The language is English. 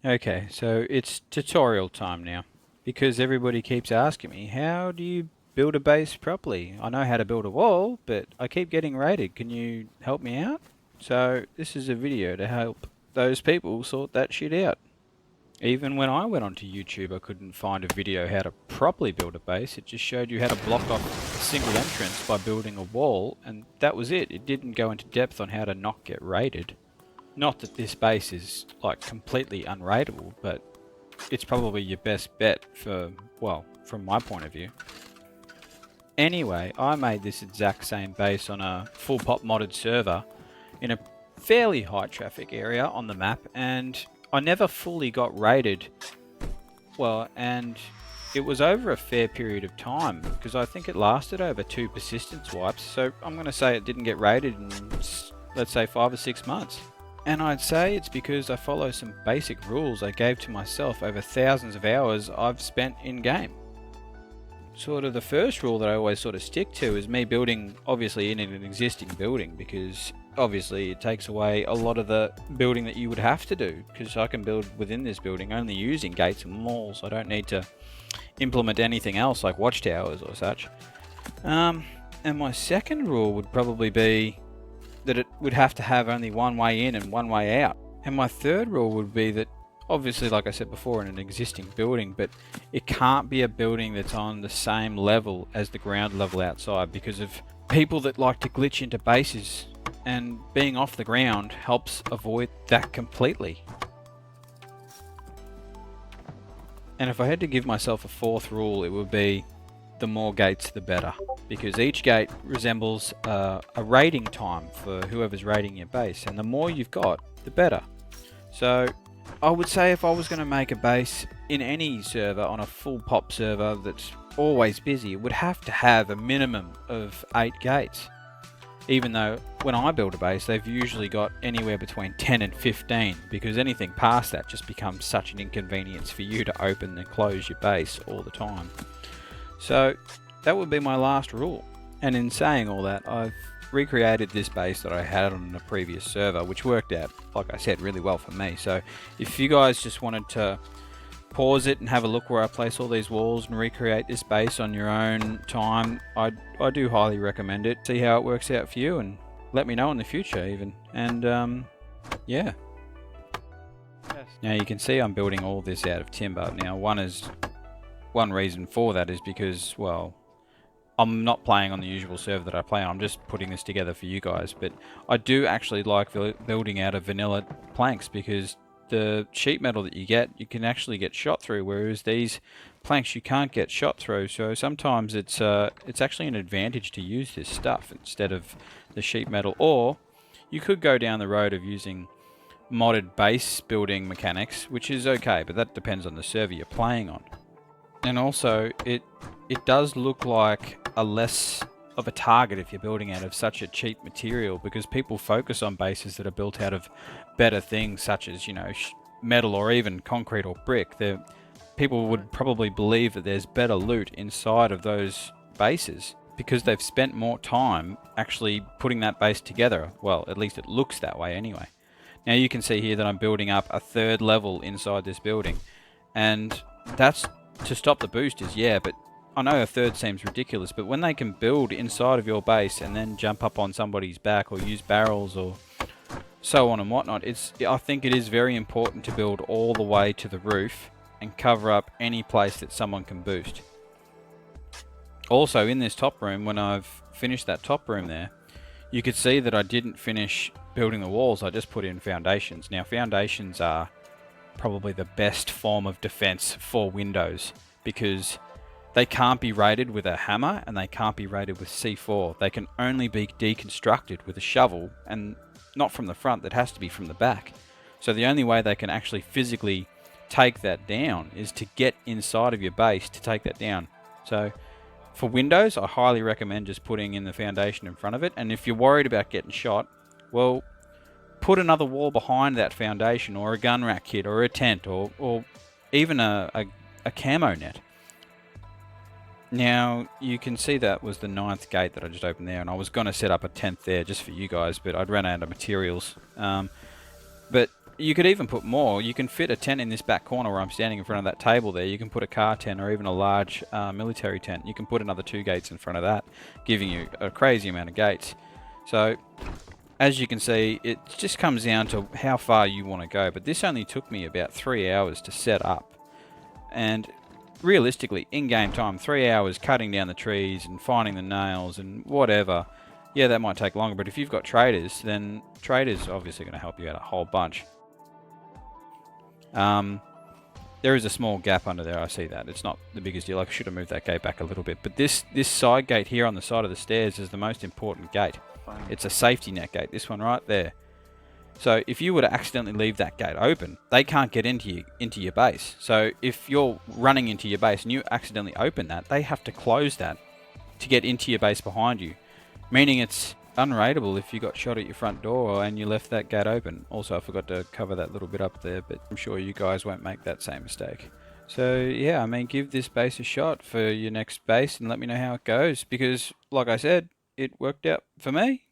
Okay, so it's tutorial time now. Because everybody keeps asking me, how do you build a base properly? I know how to build a wall, but I keep getting raided. Can you help me out? So this is a video to help those people sort that shit out. Even when I went onto YouTube, I couldn't find a video how to properly build a base. It just showed you how to block off a single entrance by building a wall, and that was it. It didn't go into depth on how to not get raided. Not that this base is like completely unraidable, but it's probably your best bet for, well, from my point of view. Anyway, I made this exact same base on a full pop modded server in a fairly high traffic area on the map, and I never fully got raided. Well, and it was over a fair period of time, because I think it lasted over 2 persistence wipes, so I'm going to say it didn't get raided in, let's say, 5 or 6 months. And I'd say it's because I follow some basic rules I gave to myself over thousands of hours I've spent in-game. Sort of the first rule that I always sort of stick to is me building, obviously, in an existing building, because obviously it takes away a lot of the building that you would have to do, because I can build within this building only using gates and walls. I don't need to implement anything else like watchtowers or such. And my second rule would probably be that it would have to have only one way in and one way out. And my third rule would be that, obviously, like I said before, in an existing building, but it can't be a building that's on the same level as the ground level outside, because of people that like to glitch into bases, and being off the ground helps avoid that completely. And if I had to give myself a fourth rule, it would be the more gates the better, because each gate resembles a raiding time for whoever's raiding your base, and the more you've got, the better. So I would say if I was going to make a base in any server, on a full pop server that's always busy, it would have to have a minimum of 8 gates. Even though when I build a base, they've usually got anywhere between 10 and 15, because anything past that just becomes such an inconvenience for you to open and close your base all the time. So that would be my last rule. And in saying all that, I've recreated this base that I had on a previous server, which worked out, like I said, really well for me. So if you guys just wanted to pause it and have a look where I place all these walls and recreate this base on your own time, I do highly recommend it. See how it works out for you, and let me know in the future even. And yeah. Now you can see I'm building all this out of timber. Now one reason for that is because, well, I'm not playing on the usual server that I play on. I'm just putting this together for you guys. But I do actually like building out of vanilla planks, because the sheet metal that you get, you can actually get shot through, whereas these planks you can't get shot through. So sometimes it's actually an advantage to use this stuff instead of the sheet metal. Or you could go down the road of using modded base building mechanics, which is okay, but that depends on the server you're playing on. And also, it does look like a less of a target if you're building out of such a cheap material, because people focus on bases that are built out of better things, such as, you know, metal or even concrete or brick. People would probably believe that there's better loot inside of those bases, because they've spent more time actually putting that base together. Well, at least it looks that way anyway. Now you can see here that I'm building up a 3rd level inside this building, and that's to stop the boosters, yeah, but I know a 3rd seems ridiculous, but when they can build inside of your base and then jump up on somebody's back or use barrels or so on and whatnot, I think it is very important to build all the way to the roof and cover up any place that someone can boost. Also, in this top room, when I've finished that top room there, you could see that I didn't finish building the walls. I just put in foundations. Now, foundations are probably the best form of defense for windows, because they can't be raided with a hammer and they can't be raided with C4. They can only be deconstructed with a shovel, and not from the front, that has to be from the back. So the only way they can actually physically take that down is to get inside of your base to take that down. So for windows, I highly recommend just putting in the foundation in front of it. And if you're worried about getting shot, well, put another wall behind that foundation, or a gun rack kit, or a tent, or even a camo net. Now, you can see that was the 9th gate that I just opened there, and I was going to set up a 10th there just for you guys, but I'd run out of materials. But you could even put more. You can fit a tent in this back corner where I'm standing in front of that table there. You can put a car tent or even a large military tent. You can put another 2 gates in front of that, giving you a crazy amount of gates. So, as you can see, it just comes down to how far you want to go. But this only took me about 3 hours to set up. And realistically, in-game time, 3 hours cutting down the trees and finding the nails and whatever. Yeah, that might take longer, but if you've got traders, then traders are obviously going to help you out a whole bunch. There is a small gap under there, I see that. It's not the biggest deal. I should have moved that gate back a little bit. But this side gate here on the side of the stairs is the most important gate. It's a safety net gate, this one right there. So if you were to accidentally leave that gate open, they can't get into your base. So if you're running into your base and you accidentally open that, they have to close that to get into your base behind you. Meaning it's unraidable if you got shot at your front door and you left that gate open. Also, I forgot to cover that little bit up there, but I'm sure you guys won't make that same mistake. So yeah, I mean, give this base a shot for your next base and let me know how it goes, because like I said, it worked out for me.